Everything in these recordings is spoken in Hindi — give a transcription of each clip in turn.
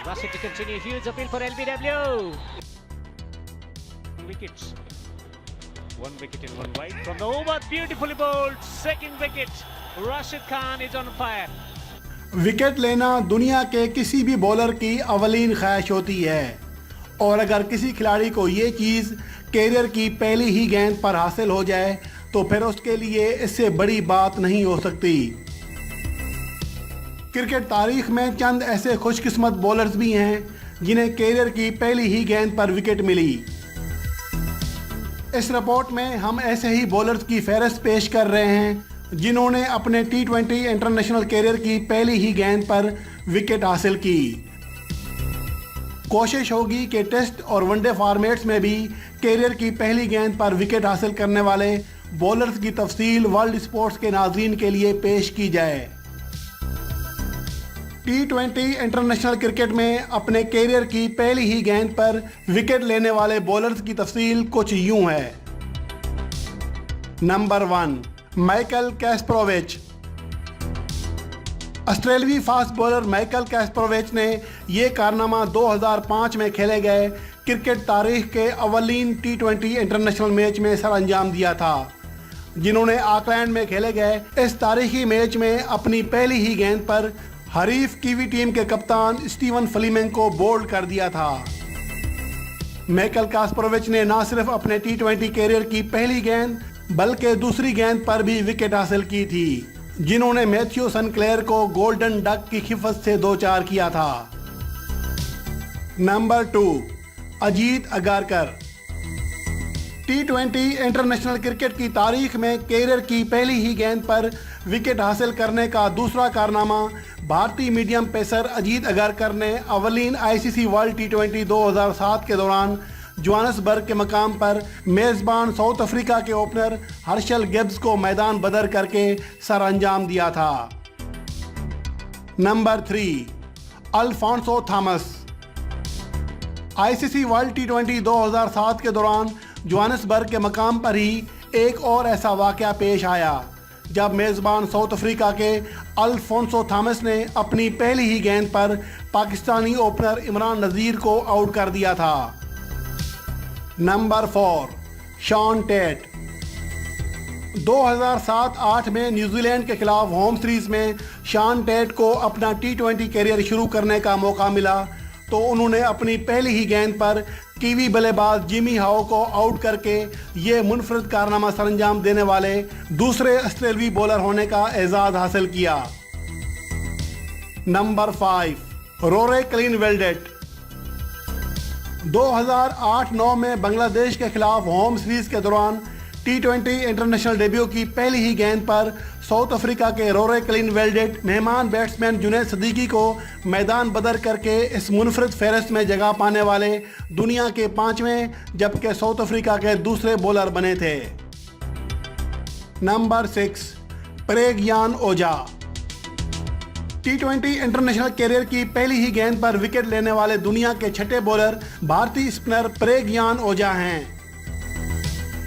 Rashid to continue. Huge appeal for LBW. Wickets. One wicket in one wide from the over. Beautifully bowled. Second wicket. Rashid Khan is on fire. Wicket लेना दुनिया के किसी भी बॉलर की अवलीन ख्वाहिश होती है और अगर किसी खिलाड़ी को ये चीज़ कैरियर की पहली ही गेंद पर हासिल हो जाए तो फिर उसके लिए इससे बड़ी बात नहीं हो सकती। क्रिकेट तारीख में चंद ऐसे खुशकिस्मत बॉलर्स भी हैं जिन्हें कैरियर की पहली ही गेंद पर विकेट मिली। इस रिपोर्ट में हम ऐसे ही बॉलर्स की फहरिस्त पेश कर रहे हैं जिन्होंने अपने T20 इंटरनेशनल कैरियर की पहली ही गेंद पर विकेट हासिल की। कोशिश होगी कि टेस्ट और वनडे फॉर्मेट्स में भी कैरियर की पहली गेंद पर विकेट हासिल करने वाले बॉलर्स की तफसील वर्ल्ड स्पोर्ट्स के नाज़रीन के लिए पेश की जाए। T20 इंटरनेशनल क्रिकेट में अपने कैरियर की पहली ही गेंद पर विकेट लेने वाले बॉलर्स की तफसील कुछ यूं है। Number 1, Michael Kasprowicz. ऑस्ट्रेलियाई फास्ट बॉलर माइकल कैस्परोविच ने ये कारनामा 2005 में खेले गए क्रिकेट तारीख के अवलीन T20 इंटरनेशनल मैच में सर अंजाम दिया था, जिन्होंने ऑकलैंड में खेले गए इस तारीखी मैच में अपनी पहली ही गेंद पर हरीफ कीवी टीम के कप्तान स्टीवन फ्लेमिंग को बोल्ड कर दिया था। माइकल कैस्परोविच ने न सिर्फ अपने T20 कैरियर की पहली गेंद बल्कि दूसरी गेंद पर भी विकेट हासिल की थी, जिन्होंने मैथ्यू सनक्लेयर को गोल्डन डक की खिफत से 2-4 किया था। Number 2, Ajit Agarkar. T20 international cricket की तारीख में कैरियर की पहली ही गेंद पर विकेट हासिल करने का दूसरा कारनामा भारतीय मीडियम पेसर अजीत अगारकर ने अवलीन ICC वर्ल्ड T20 2007 के दौरान जोहान्सबर्ग के मकाम पर मेज़बान साउथ अफ्रीका के ओपनर हर्शल गिब्स को मैदान बदर करके सर अंजाम दिया था। Number 3, Alfonso Thomas. ICC world T20 2007 के दौरान जोहान्सबर्ग के मकाम पर ही एक और ऐसा वाक़या पेश आया जब मेज़बान साउथ अफ्रीका के अल्फोंसो थॉमस ने अपनी पहली ही गेंद पर पाकिस्तानी ओपनर इमरान नज़ीर को आउट कर दिया था। Number 4, Shaun Tait. 2007-8 में न्यूजीलैंड के खिलाफ होम सीरीज में शॉन टेट को अपना T20 कैरियर शुरू करने का मौका मिला तो उन्होंने अपनी पहली ही गेंद पर कीवी बल्लेबाज जिमी हाउ को आउट करके ये मुनफरद कारनामा सरंजाम देने वाले दूसरे ऑस्ट्रेलियाई बॉलर होने का एजाज़ हासिल किया। नंबर 5, रोरे क्लीनवेल्डेट। 2008-9 में बांग्लादेश के खिलाफ होम सीरीज के दौरान T20 इंटरनेशनल डेब्यू की पहली ही गेंद पर साउथ अफ्रीका के रोरे क्लीनवेल्डेट मेहमान बैट्समैन जुनैद सिद्दीकी को मैदान बदर करके इस मुनफरद फहरिस्त में जगह पाने वाले दुनिया के 5वें जबकि साउथ अफ्रीका के दूसरे बॉलर बने थे। Number 6, Pragyan Ojha. T20 international career की पहली ही गेंद पर विकेट लेने वाले दुनिया के छठे बॉलर भारतीय स्पिनर प्रज्ञान ओझा हैं,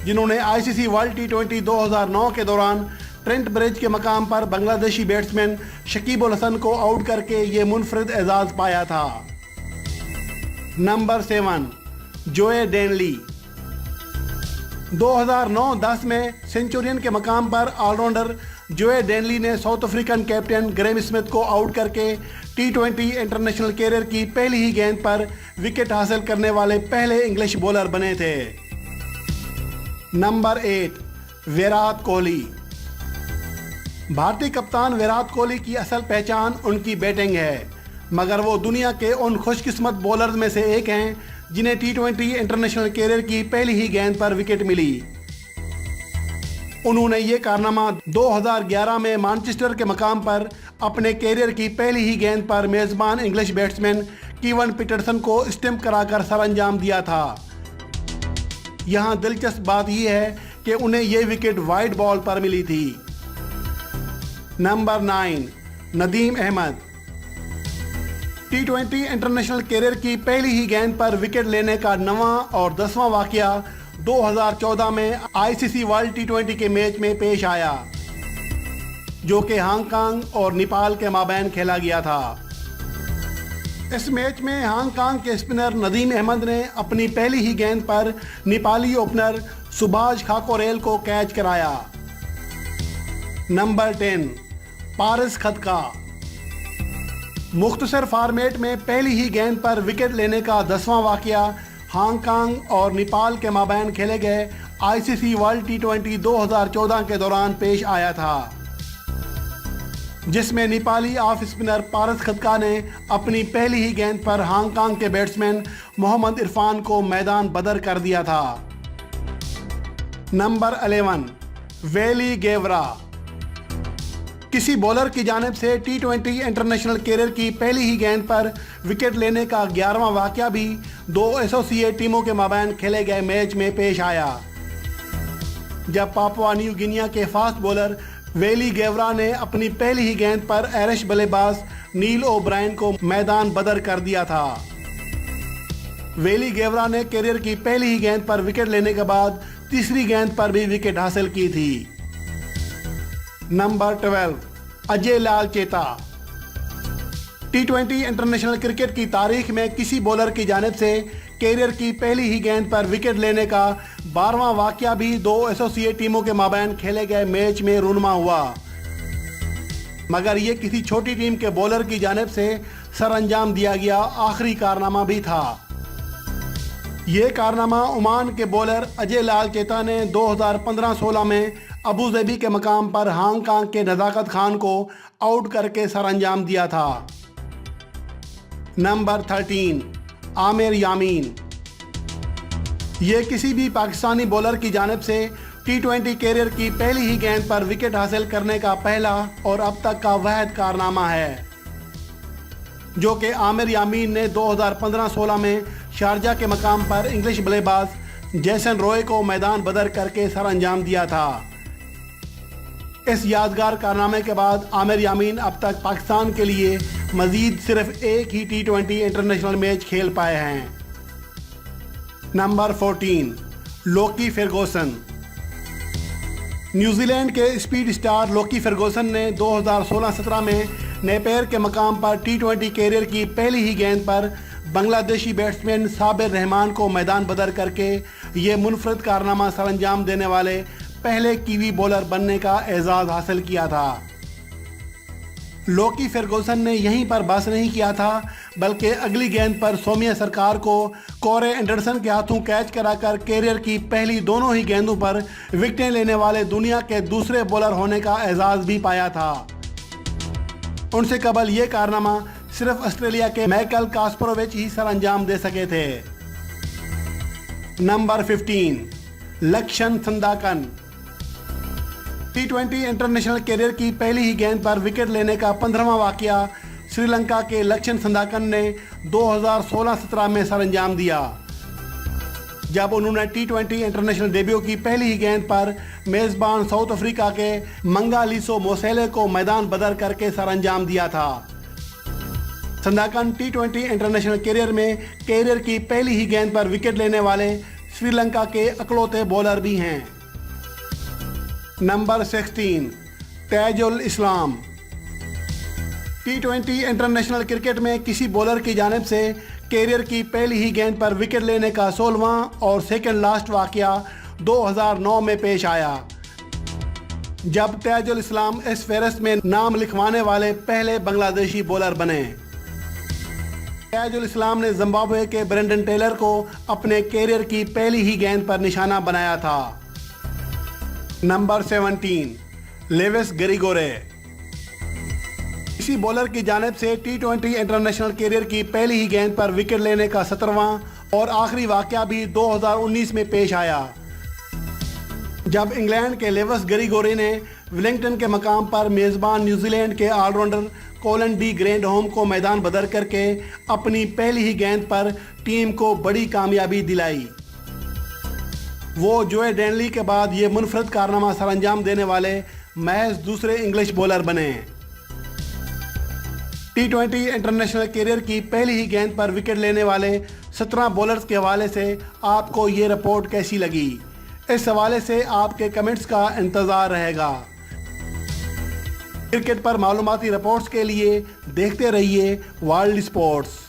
जिन्होंने ICC वर्ल्ड T20 2009 के दौरान ट्रेंट ब्रिज के मकाम पर बांग्लादेशी बैट्समैन शकीब उल हसन को आउट करके ये मुनफरद एजाज़ पाया था। नंबर 7, जोए डेनली। 2009-10 में सेंचुरियन के मकाम पर ऑलराउंडर जोए डेनली ने south African captain Graeme Smith को आउट करके T20 इंटरनेशनल कैरियर की पहली ही गेंद पर विकेट हासिल करने वाले पहले इंग्लिश बॉलर बने थे। नंबर 8, विराट कोहली। भारतीय कप्तान विराट कोहली की असल पहचान उनकी बैटिंग है, मगर वो दुनिया के उन खुशकिस्मत बॉलर्स में से एक हैं जिन्हें T20 इंटरनेशनल कैरियर की पहली ही गेंद पर विकेट मिली। उन्होंने ये कारनामा 2011 में मैनचेस्टर के मकाम पर अपने कैरियर की पहली ही गेंद पर मेज़बान इंग्लिश बैट्समैन कीवन पीटरसन को स्टंप कराकर सर अंजाम दिया था। यहाँ दिलचस्प बात यह है कि उन्हें यह विकेट वाइड बॉल पर मिली थी। Number 9, Nadeem Ahmed. T20 international career की पहली ही गेंद पर विकेट लेने का 9वां और 10वां वाकया 2014 में ICC वर्ल्ड T20 के मैच में पेश आया, जो कि हांगकांग और नेपाल के माबैन खेला गया था। इस मैच में हांगकांग के स्पिनर नदीम अहमद ने अपनी पहली ही गेंद पर नेपाली ओपनर सुभाष खाकोरेल को कैच कराया। नंबर 10 पारस खदका। मुख्तसर फॉर्मेट में पहली ही गेंद पर विकेट लेने का 10वां वाकया हांगकांग और नेपाल के माबैन खेले गए आईसीसी वर्ल्ड टी20 2014 के दौरान पेश आया था, जिसमें नेपाली ऑफ स्पिनर पारस खदका ने अपनी पहली ही गेंद पर हांगकांग के बैट्समैन मोहम्मद इरफान को मैदान बदर कर दिया था। नंबर 11 वेली गेवरा। किसी बॉलर की जानिब से टी20 इंटरनेशनल कैरियर की पहली ही गेंद पर विकेट लेने का 11वां वाकया भी दो एसोसिएट टीमों के माबैन खेले गए मैच में पेश आया, जब पापुआ न्यू गिनिया के फास्ट बॉलर वेली गेवरा ने अपनी पहली ही गेंद पर आयरिश बल्लेबाज नील ओब्रायन को मैदान बदर कर दिया था। वेली गेवरा ने कैरियर की पहली ही गेंद पर विकेट लेने के बाद तीसरी गेंद पर भी विकेट हासिल की थी। नंबर 12 अजय लाल चेता। टी20 इंटरनेशनल क्रिकेट की तारीख में किसी बॉलर की जानिब से कैरियर की पहली ही गेंद पर विकेट लेने का 12वां वाकया भी दो एसोसिएट टीमों के माबैन खेले गए मैच में रूनुमा हुआ, मगर ये किसी छोटी टीम के बॉलर की जानिब से सरअंजाम दिया गया आखिरी कारनामा भी था। ये कारनामा ओमान के बॉलर अजय लाल चेता ने 2015-16 में अबू धाबी के मकाम पर हांगकांग के नज़ाकत खान को आउट करके सरअंजाम दिया था। नंबर 13 आमिर यामीन। ये किसी भी पाकिस्तानी बॉलर की जानिब से टी20 कैरियर की पहली ही गेंद पर विकेट हासिल करने का पहला और अब तक का वाहिद कारनामा है, जो कि आमिर यामीन ने 2015-16 में शारजा के मकाम पर इंग्लिश बल्लेबाज जैसन रॉय को मैदान बदर करके सरअंजाम दिया था। इस यादगार कारनामे के बाद आमिर यामीन अब तक पाकिस्तान के लिए मजीद सिर्फ एक ही टी20 इंटरनेशनल मैच खेल पाए हैं। नंबर 14 लोकी फर्गूसन। न्यूजीलैंड के स्पीड स्टार लोकी फर्गूसन ने 2016-17 में नेपियर के मकाम पर टी20 कैरियर की पहली ही गेंद पर बांग्लादेशी बैट्समैन साबिर रहमान को मैदान बदर करके ये मुनफरद कारनामा सरअंजाम देने वाले पहले कीवी बॉलर बनने का एजाज़ हासिल किया था। लोकी फर्गूसन ने यहीं पर बस नहीं किया था, बल्कि अगली गेंद पर सौम्या सरकार को कोरे एंडरसन के हाथों कैच कराकर कैरियर की पहली दोनों ही गेंदों पर विकेटें लेने वाले दुनिया के दूसरे बॉलर होने का एजाज़ भी पाया था। उनसे कबल ये कारनामा सिर्फ ऑस्ट्रेलिया के माइकल कास्परोविच ही सरअंजाम दे सके थे। नंबर 15 लक्षण संदाकन। टी20 इंटरनेशनल कैरियर की पहली ही गेंद पर विकेट लेने का 15वां वाकया श्रीलंका के लक्षण संदाकन ने 2016-17 में सरअंजाम दिया, जब उन्होंने टी20 इंटरनेशनल डेब्यू की पहली ही गेंद पर मेज़बान साउथ अफ्रीका के मंगालिसो मोसेले को मैदान बदर करके सरअंजाम दिया था। संदाकन टी20 इंटरनेशनल कैरियर में कैरियर की पहली ही गेंद पर विकेट लेने वाले श्रीलंका के अकलौते बॉलर भी हैं। नंबर 16 ताजुल इस्लाम। टी20 इंटरनेशनल क्रिकेट में किसी बॉलर की जानिब से कैरियर की पहली ही गेंद पर विकेट लेने का 16वां और सेकंड लास्ट वाकया 2009 में पेश आया, जब ताजुल इस्लाम इस फहरिस्त में नाम लिखवाने वाले पहले बांग्लादेशी बॉलर बने। ताजुल इस्लाम ने जिम्बाब्वे के ब्रेंडन टेलर को अपने कैरियर की पहली ही गेंद पर निशाना बनाया था। Number 17 Lewis Gregory. किसी बॉलर की जानिब से टी20 इंटरनेशनल कैरियर की पहली ही गेंद पर विकेट लेने का 17वां और आखिरी वाकया भी 2019 में पेश आया, जब इंग्लैंड के लेविस ग्रिगोरे ने वेलिंगटन के मकाम पर मेज़बान न्यूजीलैंड के ऑलराउंडर कोलन डी ग्रैंडहोम को मैदान बदर करके अपनी पहली ही गेंद पर टीम को बड़ी कामयाबी दिलाई। वो जोए डेनली के बाद ये मुनफरद कारनामा सरअंजाम देने वाले महज दूसरे इंग्लिश बॉलर बने। टी20 इंटरनेशनल कैरियर की पहली ही गेंद पर विकेट लेने वाले 17 बॉलर्स के हवाले से आपको ये रिपोर्ट कैसी लगी? इस हवाले से आपके कमेंट्स का इंतज़ार रहेगा। क्रिकेट पर मालूमाती रिपोर्ट्स के लिए देखते रहिए वर्ल्ड स्पोर्ट्स।